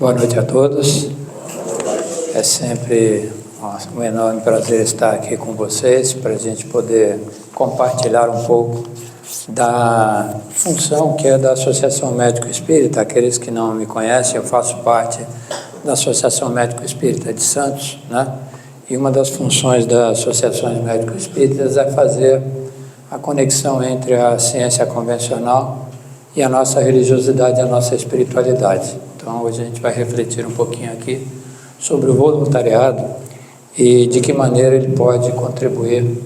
Boa noite a todos. É sempre um enorme prazer estar aqui com vocês para a gente poder compartilhar um pouco da função que é da Associação Médico Espírita. Aqueles que não me conhecem, eu faço parte da Associação Médico Espírita de Santos, né? E uma das funções das associações médico espíritas é fazer a conexão entre a ciência convencional e a nossa religiosidade, a nossa espiritualidade. Então, hoje a gente vai refletir um pouquinho aqui sobre o voluntariado e de que maneira ele pode contribuir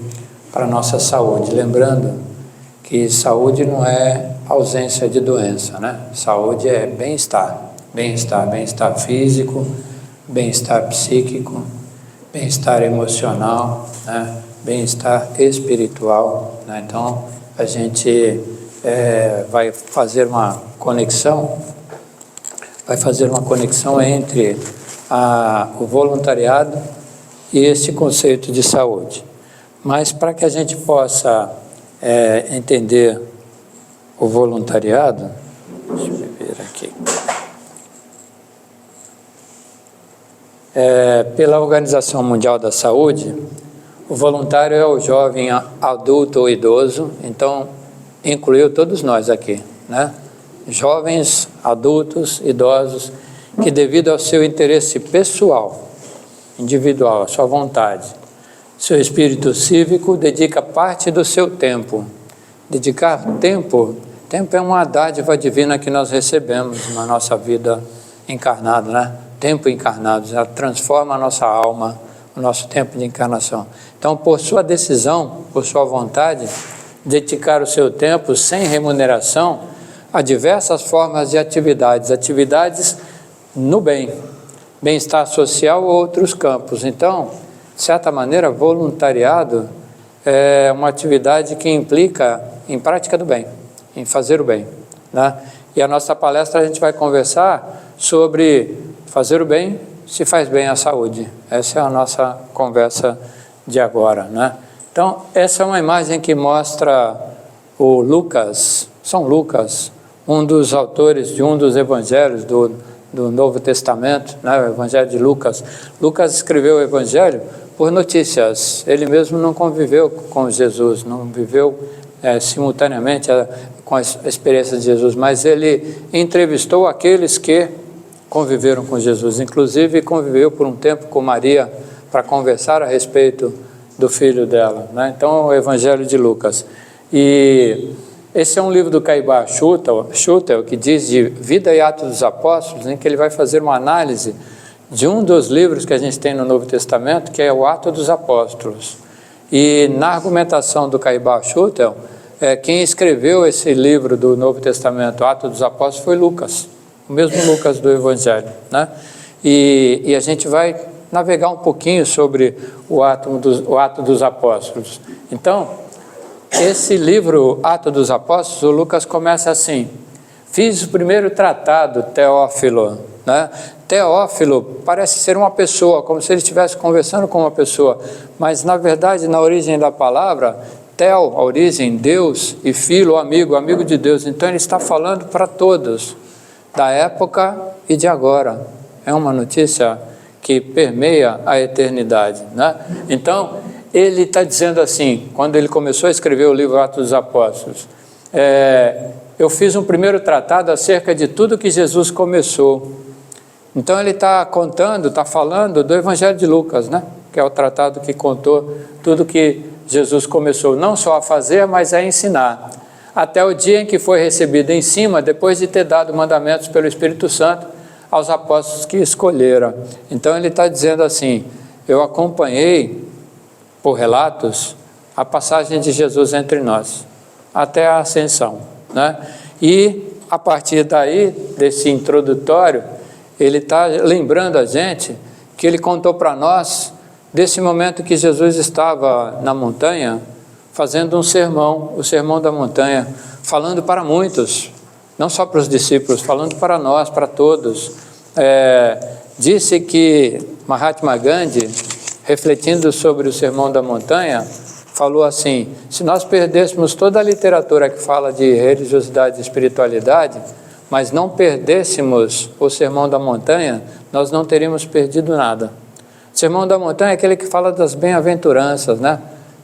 para a nossa saúde. Lembrando que saúde não é ausência de doença, né? Saúde é bem-estar, bem-estar físico, bem-estar psíquico, bem-estar emocional, né? Bem-estar espiritual, né? Então, a gente vai fazer uma conexão entre o voluntariado e esse conceito de saúde. Mas para que a gente possa entender o voluntariado, deixa eu ver aqui. Pela Organização Mundial da Saúde, o voluntário é o jovem adulto ou idoso, então incluiu todos nós aqui, né? Jovens, adultos, idosos, que devido ao seu interesse pessoal, individual, a sua vontade, seu espírito cívico, dedica parte do seu tempo. Dedicar tempo é uma dádiva divina que nós recebemos na nossa vida encarnada, né? Tempo encarnado, ela transforma a nossa alma, o nosso tempo de encarnação. Então, por sua decisão, por sua vontade, dedicar o seu tempo sem remuneração a diversas formas de atividades no bem-estar social ou outros campos. Então, de certa maneira, voluntariado é uma atividade que implica em prática do bem, em fazer o bem, né? E a nossa palestra a gente vai conversar sobre fazer o bem se faz bem à saúde. Essa é a nossa conversa de agora, né? Então, essa é uma imagem que mostra o São Lucas, um dos autores de um dos evangelhos do Novo Testamento, né? O Evangelho de Lucas. Lucas escreveu o Evangelho por notícias. Ele mesmo não conviveu com Jesus, não viveu simultaneamente com a experiência de Jesus, mas ele entrevistou aqueles que conviveram com Jesus. Inclusive, conviveu por um tempo com Maria para conversar a respeito do filho dela, né? Então, o Evangelho de Lucas. E esse é um livro do Caibá Schutel, que diz de Vida e Atos dos Apóstolos, em que ele vai fazer uma análise de um dos livros que a gente tem no Novo Testamento, que é o Atos dos Apóstolos. E na argumentação do Caibá Schutel, quem escreveu esse livro do Novo Testamento, Atos dos Apóstolos, foi Lucas, o mesmo Lucas do Evangelho, né? E a gente vai navegar um pouquinho sobre o Ato dos Apóstolos. Então, esse livro, Atos dos Apóstolos, o Lucas começa assim: fiz o primeiro tratado, Teófilo, né? Teófilo parece ser uma pessoa, como se ele estivesse conversando com uma pessoa, mas na verdade, na origem da palavra, Teo, a origem, Deus, e Filo, amigo de Deus. Então ele está falando para todos, da época e de agora. É uma notícia que permeia a eternidade, né? Então, ele está dizendo assim, quando ele começou a escrever o livro Atos dos Apóstolos, eu fiz um primeiro tratado acerca de tudo que Jesus começou. Então, ele está falando do Evangelho de Lucas, né? Que é o tratado que contou tudo que Jesus começou, não só a fazer, mas a ensinar. Até o dia em que foi recebido em cima, depois de ter dado mandamentos pelo Espírito Santo aos apóstolos que escolheram. Então ele está dizendo assim: eu acompanhei, por relatos, a passagem de Jesus entre nós, até a ascensão, né? E a partir daí, desse introdutório, ele está lembrando a gente que ele contou para nós desse momento que Jesus estava na montanha, fazendo um sermão, o Sermão da Montanha, falando para muitos, não só para os discípulos, falando para nós, para todos. Disse que Mahatma Gandhi, refletindo sobre o Sermão da Montanha, falou assim: se nós perdêssemos toda a literatura que fala de religiosidade e espiritualidade, mas não perdêssemos o Sermão da Montanha, nós não teríamos perdido nada. O Sermão da Montanha é aquele que fala das bem-aventuranças, né?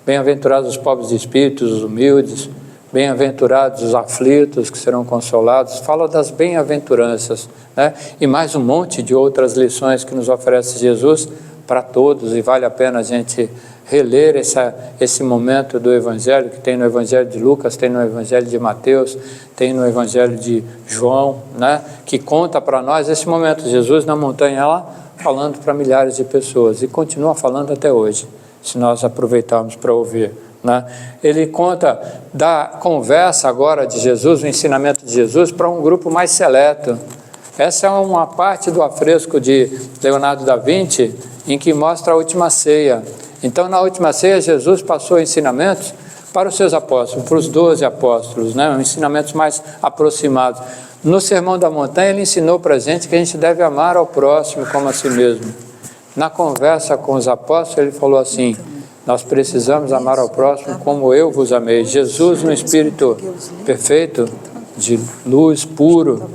Bem-aventurados os pobres de espírito, os humildes, bem-aventurados os aflitos que serão consolados, fala das bem-aventuranças, né? E mais um monte de outras lições que nos oferece Jesus para todos, e vale a pena a gente reler esse momento do Evangelho, que tem no Evangelho de Lucas, tem no Evangelho de Mateus, tem no Evangelho de João, né? Que conta para nós esse momento, Jesus na montanha lá, falando para milhares de pessoas, e continua falando até hoje, se nós aproveitarmos para ouvir, né? Ele conta da conversa agora de Jesus, o ensinamento de Jesus, para um grupo mais seleto. Essa é uma parte do afresco de Leonardo da Vinci, em que mostra a última ceia. Então, na última ceia, Jesus passou ensinamentos para os seus apóstolos, para os 12 apóstolos, né? Ensinamentos mais aproximados. No Sermão da Montanha, ele ensinou para a gente que a gente deve amar ao próximo como a si mesmo. Na conversa com os apóstolos, ele falou assim: nós precisamos amar ao próximo como eu vos amei. Jesus, no Espírito perfeito, de luz puro,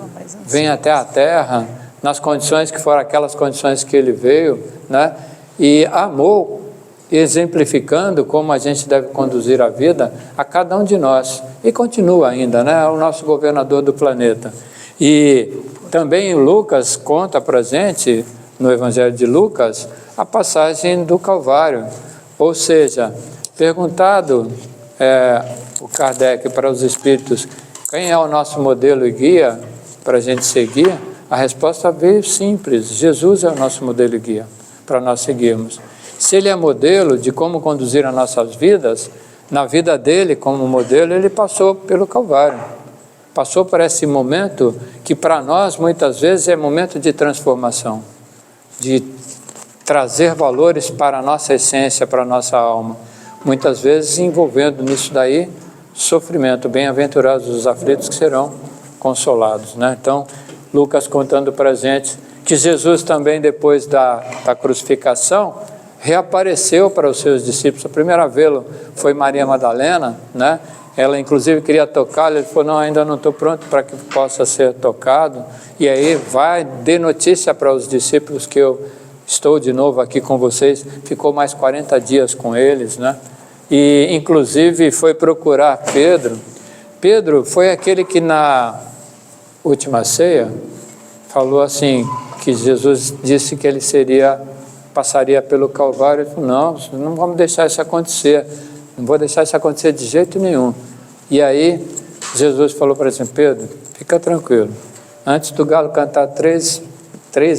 vem até a terra, nas condições que foram aquelas condições que ele veio, né? E amou, exemplificando como a gente deve conduzir a vida a cada um de nós. E continua ainda, né? É o nosso governador do planeta. E também Lucas conta para a gente, no Evangelho de Lucas, a passagem do Calvário. Ou seja, perguntado o Kardec para os espíritos, quem é o nosso modelo e guia para a gente seguir? A resposta veio simples: Jesus é o nosso modelo e guia para nós seguirmos. Se ele é modelo de como conduzir as nossas vidas, na vida dele como modelo, ele passou pelo Calvário. Passou por esse momento que para nós muitas vezes é momento de transformação, de trazer valores para a nossa essência, para a nossa alma. Muitas vezes envolvendo nisso daí sofrimento. Bem-aventurados os aflitos que serão consolados, né? Então, Lucas contando para a gente que Jesus também, depois da crucificação, reapareceu para os seus discípulos. A primeira a vê-lo foi Maria Madalena, né? Ela inclusive queria tocá-lo, ele falou: não, ainda não estou pronto para que possa ser tocado. E aí vai, dê notícia para os discípulos que eu estou de novo aqui com vocês. Ficou mais 40 dias com eles, né? E inclusive foi procurar Pedro. Pedro foi aquele que na última ceia falou assim, que Jesus disse que ele passaria pelo Calvário. Ele falou: não vamos deixar isso acontecer, não vou deixar isso acontecer de jeito nenhum. E aí Jesus falou para ele: Pedro, fica tranquilo, antes do galo cantar três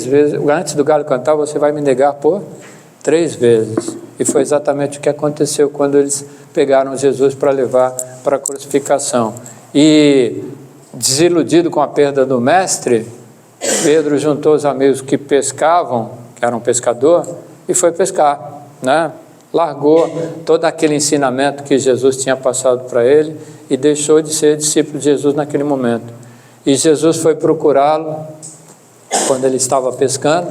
vezes, antes do galo cantar, você vai me negar por 3 vezes. E foi exatamente o que aconteceu quando eles pegaram Jesus para levar para a crucificação. E desiludido com a perda do mestre, Pedro juntou os amigos que pescavam, que eram pescador, e foi pescar, né? Largou todo aquele ensinamento que Jesus tinha passado para ele e deixou de ser discípulo de Jesus naquele momento. E Jesus foi procurá-lo quando ele estava pescando,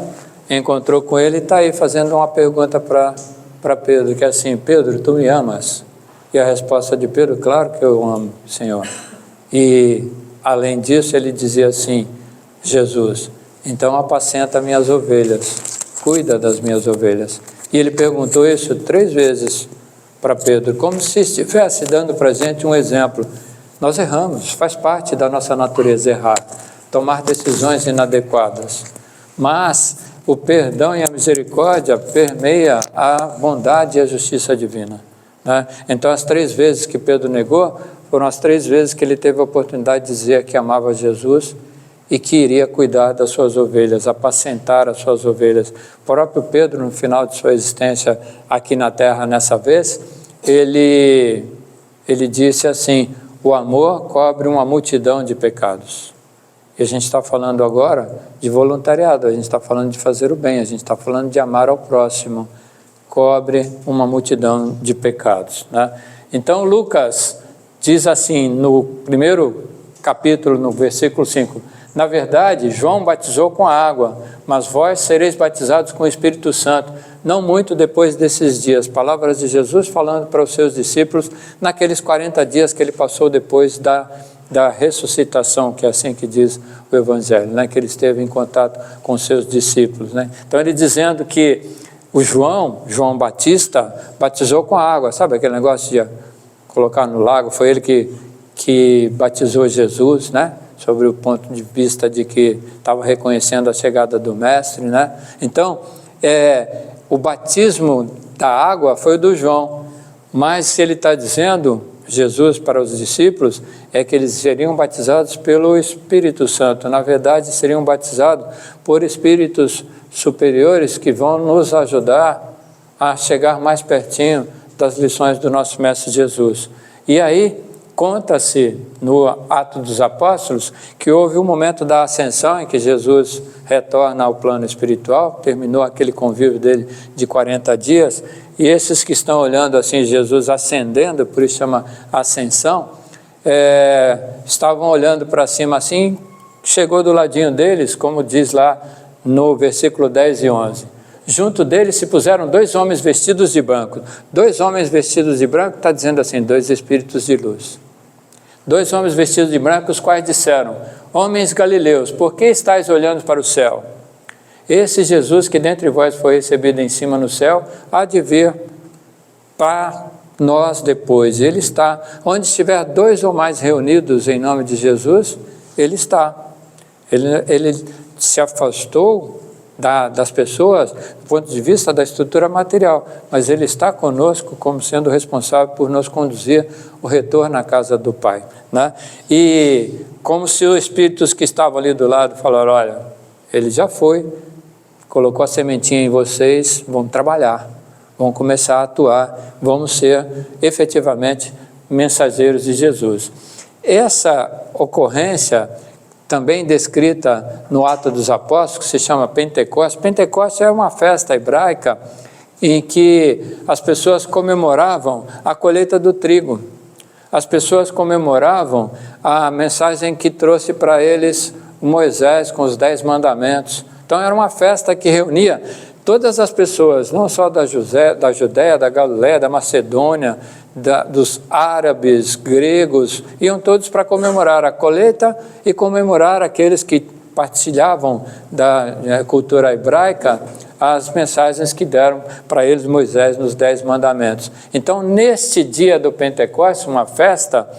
encontrou com ele e está aí fazendo uma pergunta para Pedro, que é assim: Pedro, tu me amas? E a resposta de Pedro: claro que eu amo, Senhor. E além disso ele dizia assim: Jesus, então apacenta minhas ovelhas, cuida das minhas ovelhas. E ele perguntou isso 3 vezes para Pedro, como se estivesse dando para a gente um exemplo. Nós erramos, faz parte da nossa natureza errar, tomar decisões inadequadas, mas o perdão e a misericórdia permeia a bondade e a justiça divina, né? Então, as 3 vezes que Pedro negou, foram as 3 vezes que ele teve a oportunidade de dizer que amava Jesus e que iria cuidar das suas ovelhas, apacentar as suas ovelhas. O próprio Pedro, no final de sua existência aqui na terra, nessa vez, ele disse assim: o amor cobre uma multidão de pecados. E a gente está falando agora de voluntariado, a gente está falando de fazer o bem, a gente está falando de amar ao próximo. Cobre uma multidão de pecados, né? Então Lucas diz assim, no primeiro capítulo, no versículo 5, na verdade, João batizou com a água, mas vós sereis batizados com o Espírito Santo, não muito depois desses dias. Palavras de Jesus falando para os seus discípulos, naqueles 40 dias que ele passou depois da da ressuscitação, que é assim que diz o Evangelho, né? Que ele esteve em contato com seus discípulos, né? Então ele dizendo que o João Batista, batizou com água, sabe aquele negócio de colocar no lago? Foi ele que batizou Jesus, né? Sobre o ponto de vista de que estava reconhecendo a chegada do Mestre, né? Então, o batismo da água foi o do João, mas se ele está dizendo, Jesus para os discípulos, é que eles seriam batizados pelo Espírito Santo. Na verdade, seriam batizados por espíritos superiores que vão nos ajudar a chegar mais pertinho das lições do nosso Mestre Jesus. E aí, conta-se no Atos dos Apóstolos que houve um momento da ascensão em que Jesus retorna ao plano espiritual, terminou aquele convívio dele de 40 dias, e esses que estão olhando assim Jesus ascendendo, por isso chama ascensão, estavam olhando para cima assim, chegou do ladinho deles, como diz lá no versículo 10 e 11. Junto deles se puseram 2 homens vestidos de branco. 2 homens vestidos de branco está dizendo assim, 2 espíritos de luz. 2 homens vestidos de branco, os quais disseram: homens galileus, por que estáis olhando para o céu? Esse Jesus que dentre vós foi recebido em cima no céu, há de vir para nós depois. Ele está, onde estiver 2 ou mais reunidos em nome de Jesus, ele está. Ele se afastou das pessoas do ponto de vista da estrutura material, mas ele está conosco como sendo responsável por nos conduzir o retorno à casa do Pai, né? E como se os espíritos que estavam ali do lado falaram: olha, ele já foi, colocou a sementinha em vocês, vão trabalhar, vão começar a atuar, vamos ser efetivamente mensageiros de Jesus. Essa ocorrência também descrita no Atos dos Apóstolos, que se chama Pentecostes. Pentecostes é uma festa hebraica em que as pessoas comemoravam a colheita do trigo. As pessoas comemoravam a mensagem que trouxe para eles Moisés com os 10 mandamentos. Então era uma festa que reunia todas as pessoas, não só da Judéia, da Galiléia, da Macedônia, dos árabes, gregos, iam todos para comemorar a colheita e comemorar aqueles que partilhavam da cultura hebraica as mensagens que deram para eles Moisés nos 10 mandamentos. Então, neste dia do Pentecostes, uma festa,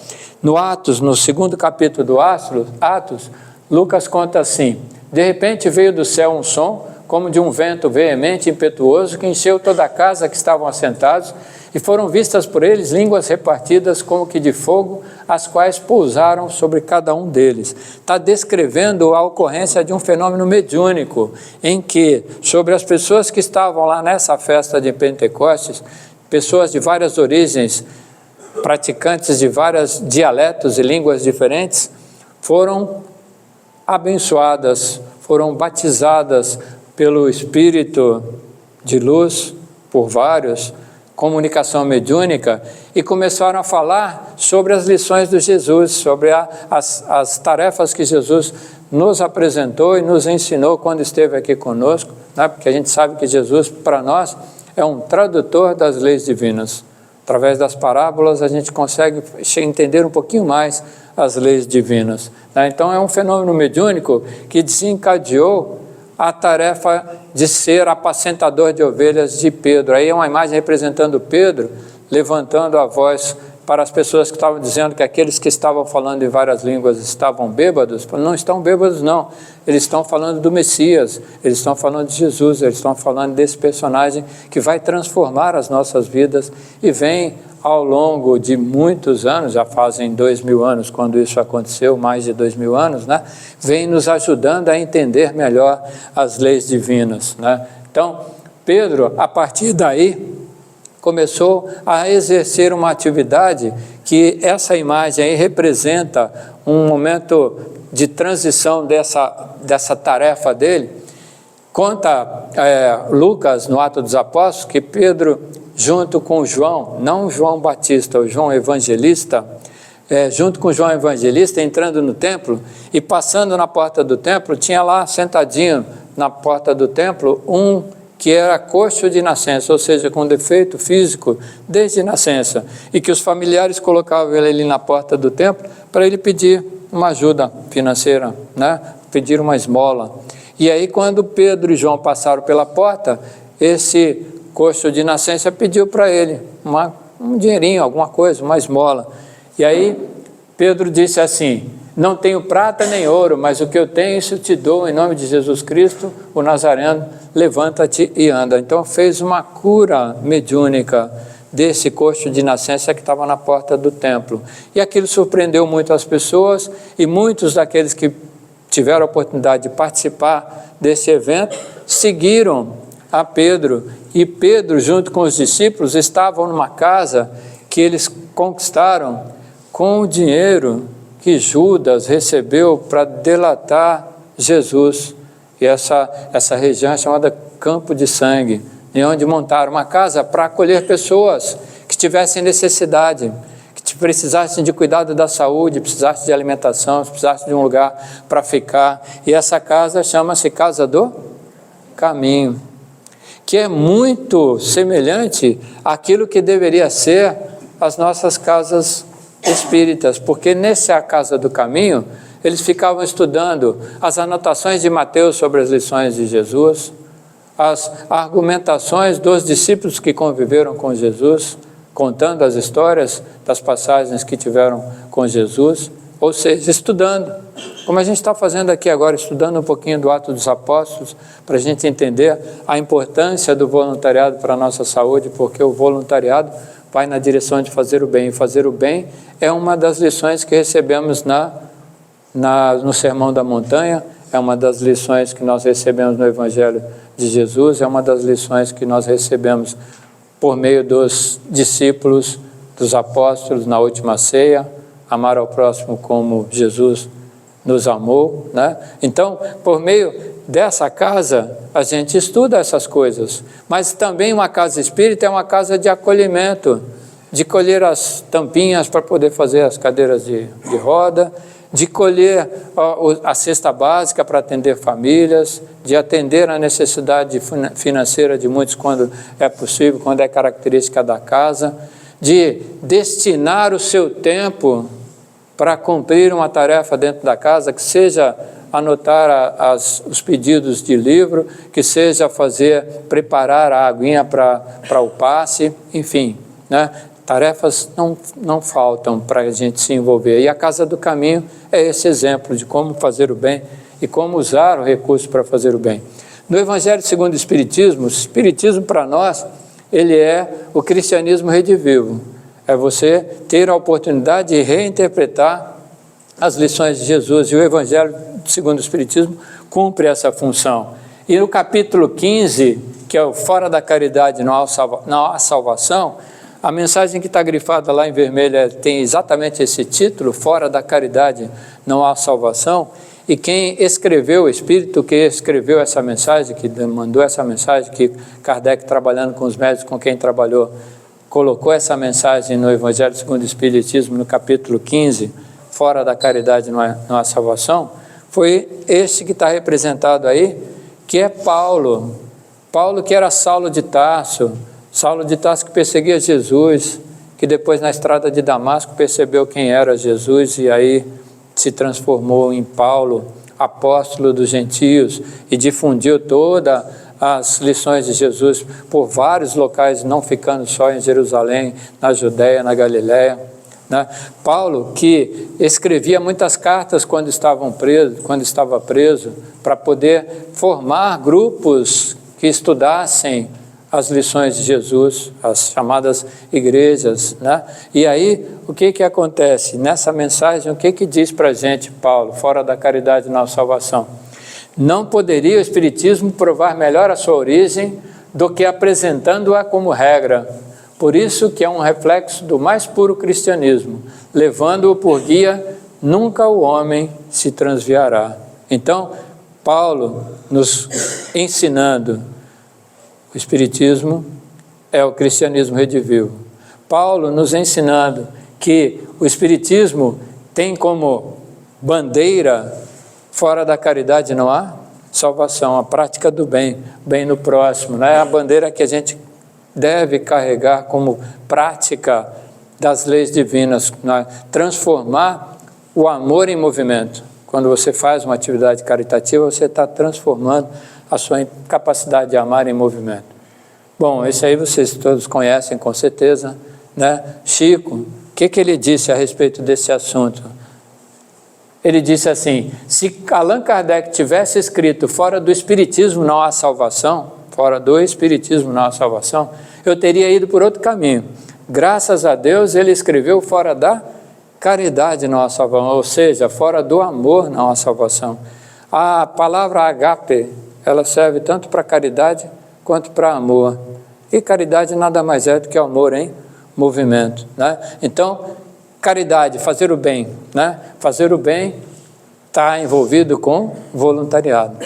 no Atos, no 2º capítulo do Atos, Lucas conta assim: de repente veio do céu um som, como de um vento veemente e impetuoso, que encheu toda a casa que estavam assentados, e foram vistas por eles línguas repartidas como que de fogo, as quais pousaram sobre cada um deles. Está descrevendo a ocorrência de um fenômeno mediúnico, em que, sobre as pessoas que estavam lá nessa festa de Pentecostes, pessoas de várias origens, praticantes de vários dialetos e línguas diferentes, foram abençoadas, foram batizadas pelo Espírito de luz, por vários, comunicação mediúnica, e começaram a falar sobre as lições de Jesus, sobre as tarefas que Jesus nos apresentou e nos ensinou quando esteve aqui conosco, né? Porque a gente sabe que Jesus, para nós, é um tradutor das leis divinas. Através das parábolas, a gente consegue entender um pouquinho mais as leis divinas, né? Então, é um fenômeno mediúnico que desencadeou a tarefa de ser apacentador de ovelhas de Pedro. Aí é uma imagem representando Pedro, levantando a voz para as pessoas que estavam dizendo que aqueles que estavam falando em várias línguas estavam bêbados. Não estão bêbados, não. Eles estão falando do Messias, eles estão falando de Jesus, eles estão falando desse personagem que vai transformar as nossas vidas e vem ao longo de muitos anos, já fazem 2000 anos quando isso aconteceu, mais de 2000 anos, né? Vem nos ajudando a entender melhor as leis divinas, né? Então, Pedro, a partir daí, começou a exercer uma atividade que essa imagem aí representa um momento de transição dessa tarefa dele. Conta Lucas, no Atos dos Apóstolos, que Pedro, junto com João, não João Batista, o João Evangelista, junto com João Evangelista, entrando no templo e passando na porta do templo, tinha lá sentadinho na porta do templo um que era coxo de nascença, ou seja, com defeito físico desde nascença, e que os familiares colocavam ele na porta do templo para ele pedir uma ajuda financeira, né? Pedir uma esmola. E aí, quando Pedro e João passaram pela porta, esse coxo de nascença pediu para ele um dinheirinho, alguma coisa, uma esmola. E aí Pedro disse assim: não tenho prata nem ouro, mas o que eu tenho, isso te dou, em nome de Jesus Cristo, o Nazareno, levanta-te e anda. Então fez uma cura mediúnica desse coxo de nascença que estava na porta do templo. E aquilo surpreendeu muito as pessoas, e muitos daqueles que tiveram a oportunidade de participar desse evento seguiram a Pedro. E Pedro, junto com os discípulos, estavam numa casa que eles conquistaram com o dinheiro que Judas recebeu para delatar Jesus. E essa região é chamada Campo de Sangue, e onde montaram uma casa para acolher pessoas que tivessem necessidade, que precisassem de cuidado da saúde, precisassem de alimentação, precisassem de um lugar para ficar. E essa casa chama-se Casa do Caminho, que é muito semelhante àquilo que deveria ser as nossas casas espíritas, porque nessa Casa do Caminho eles ficavam estudando as anotações de Mateus sobre as lições de Jesus, as argumentações dos discípulos que conviveram com Jesus, contando as histórias das passagens que tiveram com Jesus, ou seja, estudando, como a gente está fazendo aqui agora, estudando um pouquinho do Atos dos Apóstolos, para a gente entender a importância do voluntariado para a nossa saúde, porque o voluntariado vai na direção de fazer o bem, e fazer o bem é uma das lições que recebemos no Sermão da Montanha, é uma das lições que nós recebemos no Evangelho de Jesus, é uma das lições que nós recebemos por meio dos discípulos, dos apóstolos na última ceia, amar ao próximo como Jesus nos amou, né? Então, por meio dessa casa, a gente estuda essas coisas, mas também uma casa espírita é uma casa de acolhimento, de colher as tampinhas para poder fazer as cadeiras de roda, de colher a cesta básica para atender famílias, de atender a necessidade financeira de muitos quando é possível, quando é característica da casa, de destinar o seu tempo para cumprir uma tarefa dentro da casa, que seja anotar os pedidos de livro, que seja preparar a aguinha para o passe, enfim, né? Tarefas não faltam para a gente se envolver. E a Casa do Caminho é esse exemplo de como fazer o bem e como usar o recurso para fazer o bem. No Evangelho segundo o Espiritismo para nós, ele é o cristianismo redivivo. É você ter a oportunidade de reinterpretar as lições de Jesus, e o Evangelho segundo o Espiritismo cumpre essa função. E no capítulo 15, que é o Fora da Caridade não há salvação, a mensagem que está grifada lá em vermelho tem exatamente esse título, Fora da Caridade não há salvação, e quem escreveu, o Espírito que escreveu essa mensagem, que mandou essa mensagem, que Kardec, trabalhando com os médicos com quem trabalhou, colocou essa mensagem no Evangelho segundo o Espiritismo, no capítulo 15, Fora da Caridade não há salvação, foi esse que está representado aí, que é Paulo. Paulo, que era Saulo de Tarso que perseguia Jesus, que depois na estrada de Damasco percebeu quem era Jesus e aí se transformou em Paulo, apóstolo dos gentios, e difundiu todas as lições de Jesus por vários locais, não ficando só em Jerusalém, na Judéia, na Galiléia, né? Paulo, que escrevia muitas cartas quando estava preso, para poder formar grupos que estudassem as lições de Jesus, as chamadas igrejas, né? E aí, o que acontece? Nessa mensagem, o que diz para a gente Paulo, Fora da Caridade não há salvação? Não poderia o Espiritismo provar melhor a sua origem do que apresentando-a como regra. Por isso que é um reflexo do mais puro cristianismo, levando-o por guia, nunca o homem se transviará. Então, Paulo nos ensinando, o Espiritismo é o cristianismo redivivo. Paulo nos ensinando que o Espiritismo tem como bandeira, fora da caridade não há salvação, a prática do bem, bem no próximo, né? A bandeira que a gente deve carregar como prática das leis divinas, né? Transformar o amor em movimento. Quando você faz uma atividade caritativa, você está transformando a sua capacidade de amar em movimento. Bom, isso aí vocês todos conhecem com certeza, né? Chico, o que ele disse a respeito desse assunto? Ele disse assim: se Allan Kardec tivesse escrito fora do Espiritismo não há salvação, fora do Espiritismo não há salvação, eu teria ido por outro caminho. Graças a Deus ele escreveu fora da caridade não há salvação, ou seja, fora do amor não há salvação. A palavra agape, ela serve tanto para caridade quanto para amor. E caridade nada mais é do que amor em movimento, né? Então, caridade, fazer o bem, né? Fazer o bem está envolvido com voluntariado.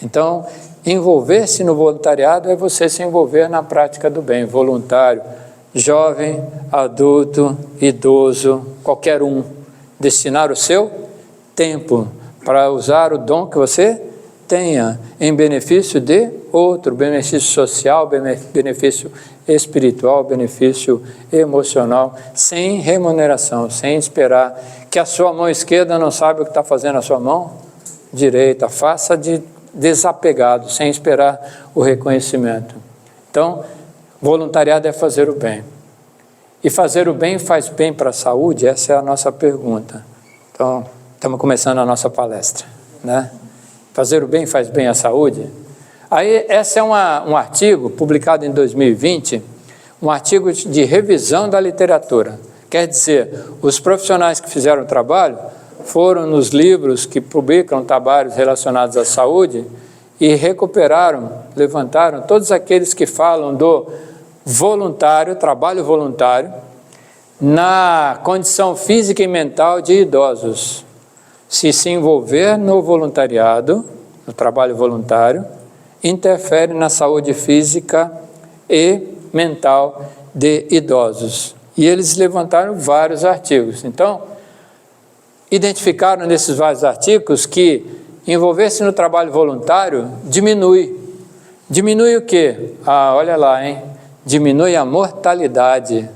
Então, envolver-se no voluntariado é você se envolver na prática do bem, voluntário, jovem, adulto, idoso, qualquer um. Destinar o seu tempo para usar o dom que você tenha em benefício de outro, benefício social, benefício espiritual, benefício emocional, sem remuneração, sem esperar que a sua mão esquerda não sabe o que está fazendo a sua mão direita. Faça de desapegado, sem esperar o reconhecimento. Então, voluntariado é fazer o bem. E fazer o bem faz bem para a saúde? Essa é a nossa pergunta. Então, estamos começando a nossa palestra, né? Fazer o bem faz bem à saúde? Aí, esse é um artigo publicado em 2020, um artigo de revisão da literatura. Quer dizer, os profissionais que fizeram o trabalho foram nos livros que publicam trabalhos relacionados à saúde e recuperaram, levantaram todos aqueles que falam do voluntário, trabalho voluntário, na condição física e mental de idosos. Se envolver no voluntariado, no trabalho voluntário, interfere na saúde física e mental de idosos. E eles levantaram vários artigos. Então, identificaram nesses vários artigos que envolver-se no trabalho voluntário diminui. Diminui o quê? Olha lá, hein? Diminui a mortalidade.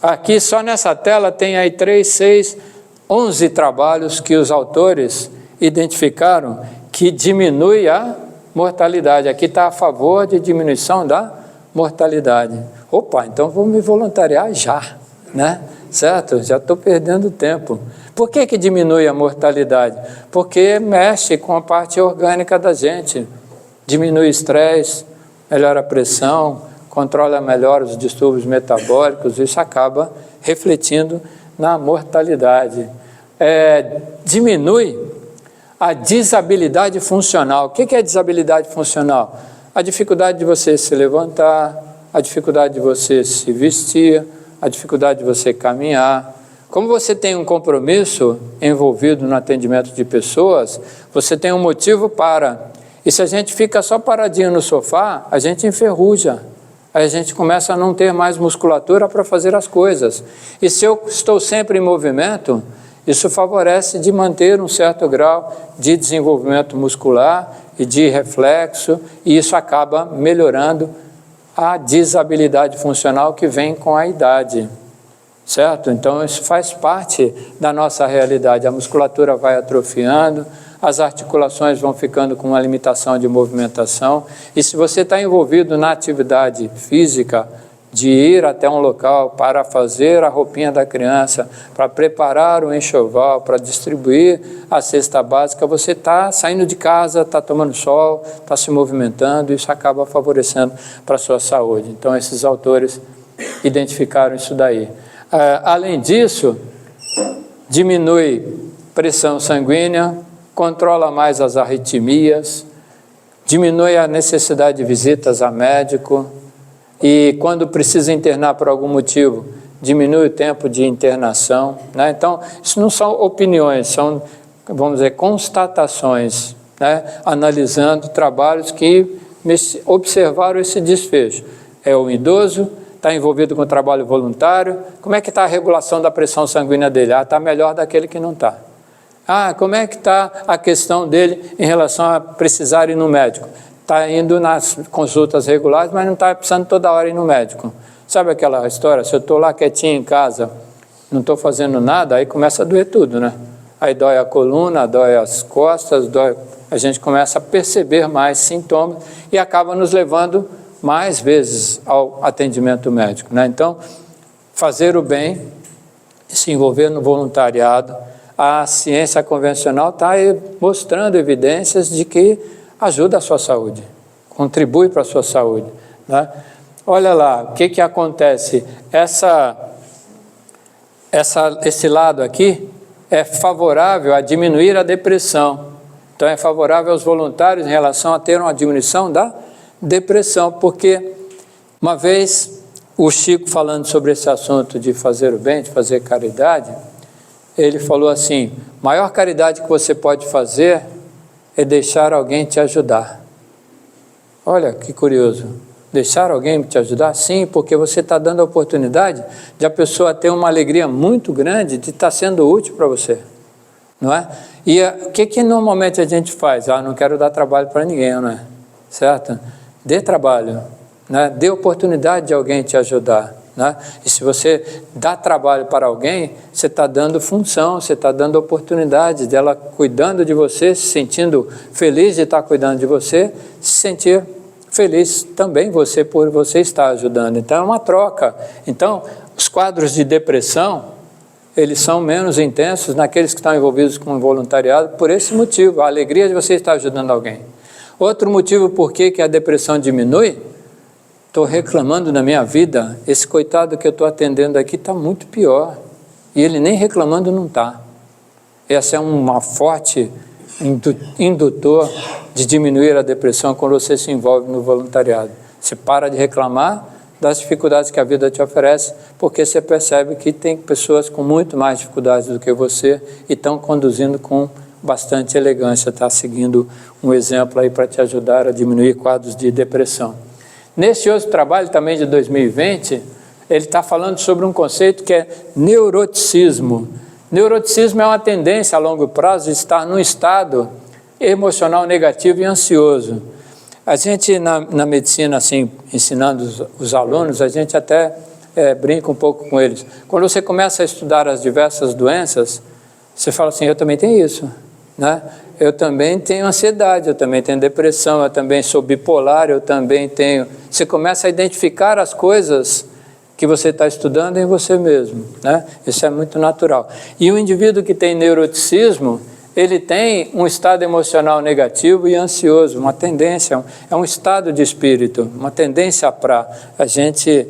Aqui, só nessa tela, tem aí 3, 6, 11 trabalhos que os autores identificaram que diminui a mortalidade. Aqui está a favor de diminuição da mortalidade. Opa, então vou me voluntariar já, né? Certo? Já estou perdendo tempo. Por que diminui a mortalidade? Porque mexe com a parte orgânica da gente. Diminui o estresse, melhora a pressão, controla melhor os distúrbios metabólicos, isso acaba refletindo na mortalidade. Diminui a desabilidade funcional. O que é desabilidade funcional? A dificuldade de você se levantar, a dificuldade de você se vestir, a dificuldade de você caminhar. Como você tem um compromisso envolvido no atendimento de pessoas, você tem um motivo para. E se a gente fica só paradinho no sofá, a gente enferruja. Aí a gente começa a não ter mais musculatura para fazer as coisas. E se eu estou sempre em movimento, isso favorece de manter um certo grau de desenvolvimento muscular e de reflexo, e isso acaba melhorando a desabilidade funcional que vem com a idade, certo? Então isso faz parte da nossa realidade, a musculatura vai atrofiando, as articulações vão ficando com uma limitação de movimentação, e se você está envolvido na atividade física, de ir até um local para fazer a roupinha da criança, para preparar o enxoval, para distribuir a cesta básica, você está saindo de casa, está tomando sol, está se movimentando, isso acaba favorecendo para a sua saúde. Então, esses autores identificaram isso daí. Além disso, diminui pressão sanguínea, controla mais as arritmias, diminui a necessidade de visitas a médico, e quando precisa internar por algum motivo, diminui o tempo de internação, né? Então, isso não são opiniões, são, vamos dizer, constatações, né? Analisando trabalhos que observaram esse desfecho. O idoso está envolvido com trabalho voluntário, como é que está a regulação da pressão sanguínea dele? Está melhor daquele que não está. Como é que está a questão dele em relação a precisar ir no médico? Está indo nas consultas regulares, mas não está precisando toda hora ir no médico. Sabe aquela história? Se eu estou lá quietinho em casa, não estou fazendo nada, aí começa a doer tudo, né? Aí dói a coluna, dói as costas, a gente começa a perceber mais sintomas e acaba nos levando mais vezes ao atendimento médico, né? Então, fazer o bem, se envolver no voluntariado, a ciência convencional está mostrando evidências de que ajuda a sua saúde, contribui para a sua saúde, né? Olha lá, o que acontece? Esse lado aqui é favorável a diminuir a depressão. Então, é favorável aos voluntários em relação a ter uma diminuição da depressão, porque uma vez o Chico, falando sobre esse assunto de fazer o bem, de fazer caridade, ele falou assim: maior caridade que você pode fazer é deixar alguém te ajudar. Olha que curioso, deixar alguém te ajudar? Sim, porque você está dando a oportunidade de a pessoa ter uma alegria muito grande de estar sendo útil para você, não é? E o que normalmente a gente faz? Não quero dar trabalho para ninguém, não é? Certo? Dê trabalho, né? Dê oportunidade de alguém te ajudar, né? E se você dá trabalho para alguém, você está dando função, você está dando oportunidade dela cuidando de você, se sentindo feliz de estar cuidando de você, se sentir feliz também você por você estar ajudando. Então é uma troca. Então os quadros de depressão, eles são menos intensos naqueles que estão envolvidos com o voluntariado por esse motivo, a alegria de você estar ajudando alguém. Outro motivo por que a depressão diminui: estou reclamando da minha vida, esse coitado que eu estou atendendo aqui está muito pior, e ele nem reclamando não está. Essa é uma forte indutor de diminuir a depressão quando você se envolve no voluntariado. Você para de reclamar das dificuldades que a vida te oferece, porque você percebe que tem pessoas com muito mais dificuldades do que você e estão conduzindo com bastante elegância, está seguindo um exemplo aí para te ajudar a diminuir quadros de depressão. Nesse outro trabalho também de 2020, ele está falando sobre um conceito que é neuroticismo. Neuroticismo é uma tendência a longo prazo de estar num estado emocional negativo e ansioso. A gente, na medicina, assim, ensinando os alunos, a gente até brinca um pouco com eles. Quando você começa a estudar as diversas doenças, você fala assim: eu também tenho isso, né? Eu também tenho ansiedade, eu também tenho depressão, eu também sou bipolar, eu também tenho... Você começa a identificar as coisas que você está estudando em você mesmo, né? Isso é muito natural. E o indivíduo que tem neuroticismo, ele tem um estado emocional negativo e ansioso, uma tendência, é um estado de espírito, uma tendência para... A gente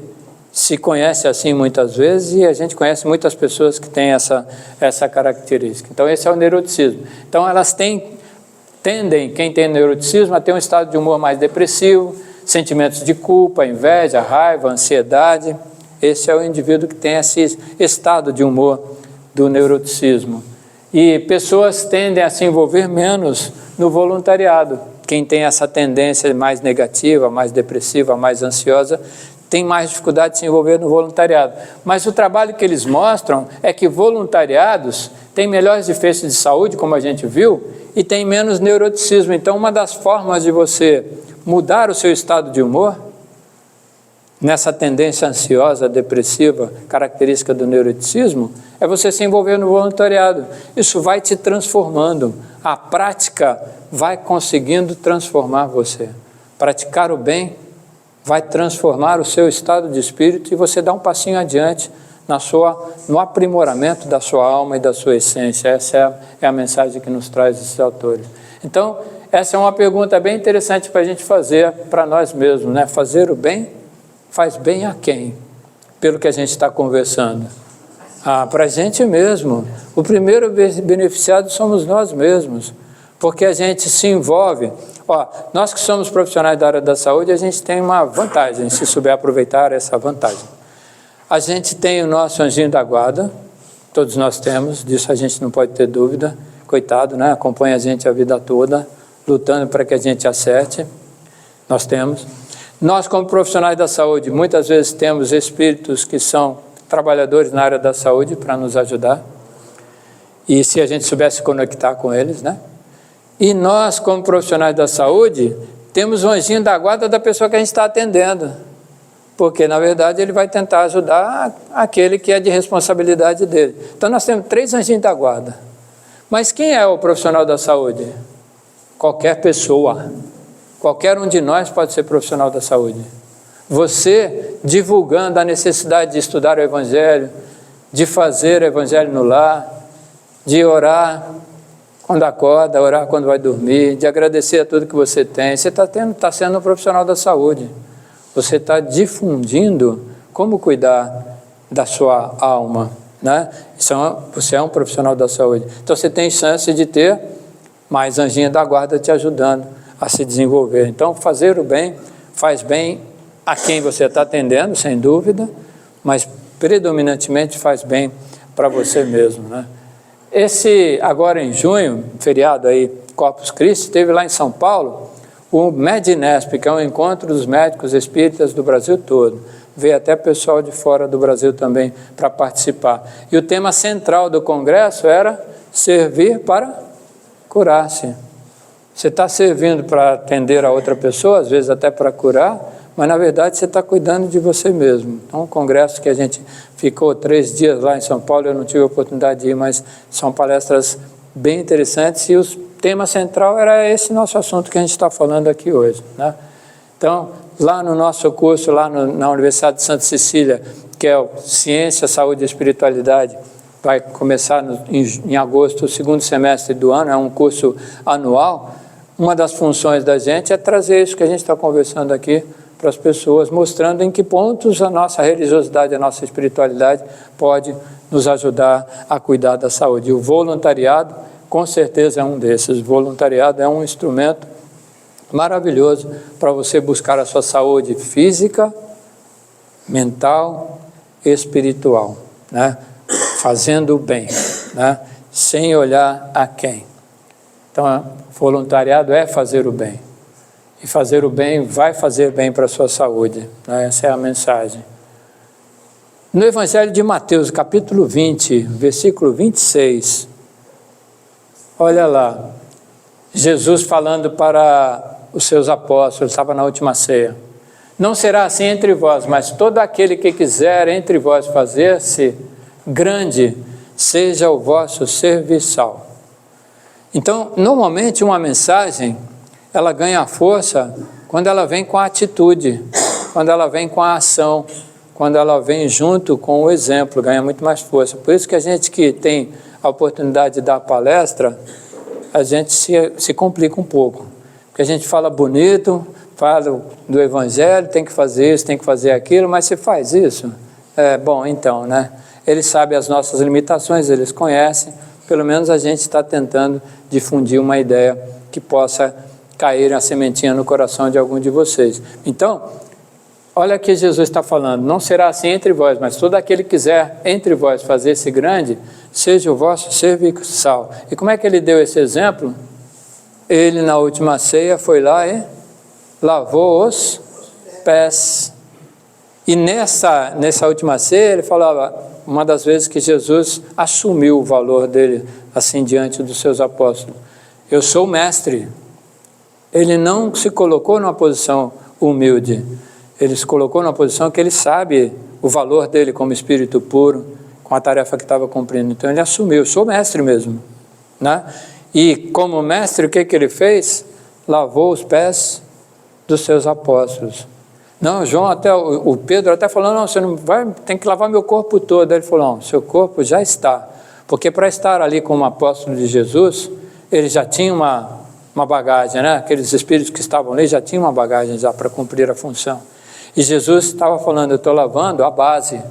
se conhece assim muitas vezes e a gente conhece muitas pessoas que têm essa característica. Então, esse é o neuroticismo. Então, elas tendem, quem tem neuroticismo, a ter um estado de humor mais depressivo, sentimentos de culpa, inveja, raiva, ansiedade. Esse é o indivíduo que tem esse estado de humor do neuroticismo. E pessoas tendem a se envolver menos no voluntariado. Quem tem essa tendência mais negativa, mais depressiva, mais ansiosa, tem mais dificuldade de se envolver no voluntariado. Mas o trabalho que eles mostram é que voluntariados têm melhores desfechos de saúde, como a gente viu, e tem menos neuroticismo. Então, uma das formas de você mudar o seu estado de humor, nessa tendência ansiosa, depressiva, característica do neuroticismo, é você se envolver no voluntariado. Isso vai te transformando. A prática vai conseguindo transformar você. Praticar o bem vai transformar o seu estado de espírito e você dá um passinho adiante no aprimoramento da sua alma e da sua essência. Essa é a mensagem que nos traz esses autores. Então, essa é uma pergunta bem interessante para a gente fazer para nós mesmos, né? Fazer o bem faz bem a quem? Pelo que a gente está conversando. Para a gente mesmo. O primeiro beneficiado somos nós mesmos, porque a gente se envolve. Nós que somos profissionais da área da saúde, a gente tem uma vantagem, se souber aproveitar essa vantagem. A gente tem o nosso anjinho da guarda, todos nós temos, disso a gente não pode ter dúvida. Coitado, né? Acompanha a gente a vida toda, lutando para que a gente acerte. Nós temos. Nós, como profissionais da saúde, muitas vezes temos espíritos que são trabalhadores na área da saúde para nos ajudar. e se a gente soubesse conectar com eles, né? E nós, como profissionais da saúde, temos um anjinho da guarda da pessoa que a gente está atendendo, porque, na verdade, ele vai tentar ajudar aquele que é de responsabilidade dele. Então, nós temos 3 anjinhos da guarda. Mas quem é o profissional da saúde? Qualquer pessoa. Qualquer um de nós pode ser profissional da saúde. Você, divulgando a necessidade de estudar o Evangelho, de fazer o Evangelho no lar, de orar quando acorda, orar quando vai dormir, de agradecer a tudo que você tem, você está sendo um profissional da saúde. Você está difundindo como cuidar da sua alma, né? Você é um profissional da saúde. Então você tem chance de ter mais anjinho da guarda te ajudando a se desenvolver. Então fazer o bem faz bem a quem você está atendendo, sem dúvida, mas predominantemente faz bem para você mesmo, né? Agora em junho, feriado aí, Corpus Christi, teve lá em São Paulo o Medinesp, que é um encontro dos médicos espíritas do Brasil todo. Veio até pessoal de fora do Brasil também para participar. E o tema central do congresso era servir para curar-se. Você está servindo para atender a outra pessoa, às vezes até para curar, mas na verdade você está cuidando de você mesmo. Então, um congresso que a gente ficou 3 dias lá em São Paulo, eu não tive a oportunidade de ir, mas são palestras bem interessantes, e o tema central era esse nosso assunto que a gente está falando aqui hoje, né? Então, lá no nosso curso, lá na Universidade de Santa Cecília, que é o Ciência, Saúde e Espiritualidade, vai começar em agosto, o 2º semestre do ano, é um curso anual. Uma das funções da gente é trazer isso que a gente está conversando aqui para as pessoas, mostrando em que pontos a nossa religiosidade, a nossa espiritualidade pode nos ajudar a cuidar da saúde. E o voluntariado, com certeza, é um desses. O voluntariado é um instrumento maravilhoso para você buscar a sua saúde física, mental e espiritual, né? Fazendo o bem, né? Sem olhar a quem. Então, voluntariado é fazer o bem. E fazer o bem vai fazer bem para a sua saúde, né? Essa é a mensagem. No Evangelho de Mateus, capítulo 20, versículo 26, olha lá, Jesus falando para os seus apóstolos, estava na última ceia. Não será assim entre vós, mas todo aquele que quiser entre vós fazer-se grande, seja o vosso serviçal. Então, normalmente uma mensagem, ela ganha força quando ela vem com a atitude, quando ela vem com a ação, quando ela vem junto com o exemplo, ganha muito mais força. Por isso que a gente que tem a oportunidade de dar palestra, a gente se complica um pouco. Porque a gente fala bonito, fala do Evangelho, tem que fazer isso, tem que fazer aquilo, mas se faz isso, bom, então, né? Eles sabem as nossas limitações, eles conhecem, pelo menos a gente está tentando difundir uma ideia que possa cair a sementinha no coração de algum de vocês. Então, olha que Jesus está falando, não será assim entre vós, mas todo aquele que quiser entre vós fazer-se grande, seja o vosso serviçal. E como é que ele deu esse exemplo? Ele, na última ceia, foi lá e lavou os pés. E nessa última ceia, ele falava, uma das vezes que Jesus assumiu o valor dele, assim, diante dos seus apóstolos. Eu sou o mestre. Ele não se colocou numa posição humilde. Ele se colocou numa posição que ele sabe o valor dele como espírito puro, com a tarefa que estava cumprindo. Então ele assumiu, eu sou mestre mesmo, né? E como mestre, o que ele fez? Lavou os pés dos seus apóstolos. Não, João, até o Pedro até falou, não, você não vai, tem que lavar meu corpo todo. Ele falou, não, seu corpo já está. Porque para estar ali como apóstolo de Jesus, ele já tinha uma bagagem, né? Aqueles espíritos que estavam ali já tinham uma bagagem já para cumprir a função. E Jesus estava falando, eu estou lavando a base,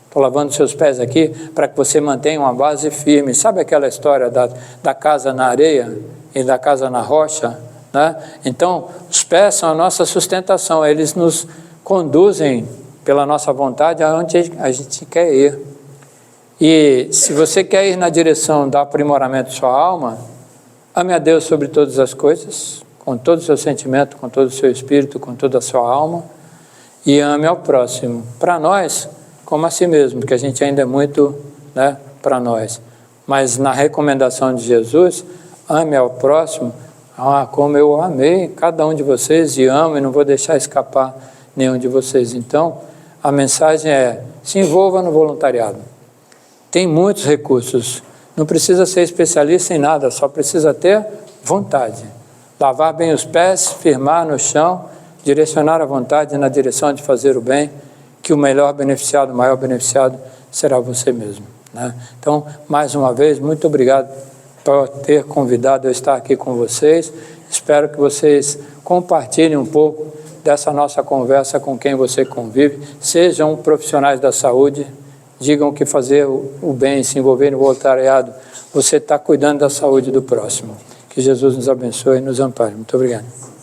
estou lavando seus pés aqui para que você mantenha uma base firme. Sabe aquela história da casa na areia e da casa na rocha, né? Então, os pés são a nossa sustentação, eles nos conduzem pela nossa vontade aonde a gente quer ir. E se você quer ir na direção do aprimoramento da sua alma, ame a Deus sobre todas as coisas, com todo o seu sentimento, com todo o seu espírito, com toda a sua alma, e ame ao próximo, para nós, como a si mesmo, porque a gente ainda é muito, né, para nós. mas na recomendação de Jesus, ame ao próximo, como eu amei cada um de vocês e amo e não vou deixar escapar nenhum de vocês. Então, a mensagem é, se envolva no voluntariado. Tem muitos recursos, não precisa ser especialista em nada, só precisa ter vontade. Lavar bem os pés, firmar no chão, direcionar a vontade na direção de fazer o bem, que o melhor beneficiado, o maior beneficiado será você mesmo, né? Então, mais uma vez, muito obrigado por ter convidado eu estar aqui com vocês. Espero que vocês compartilhem um pouco dessa nossa conversa com quem você convive, sejam profissionais da saúde, digam que fazer o bem, se envolver no voluntariado, você está cuidando da saúde do próximo. Que Jesus nos abençoe e nos ampare. Muito obrigado.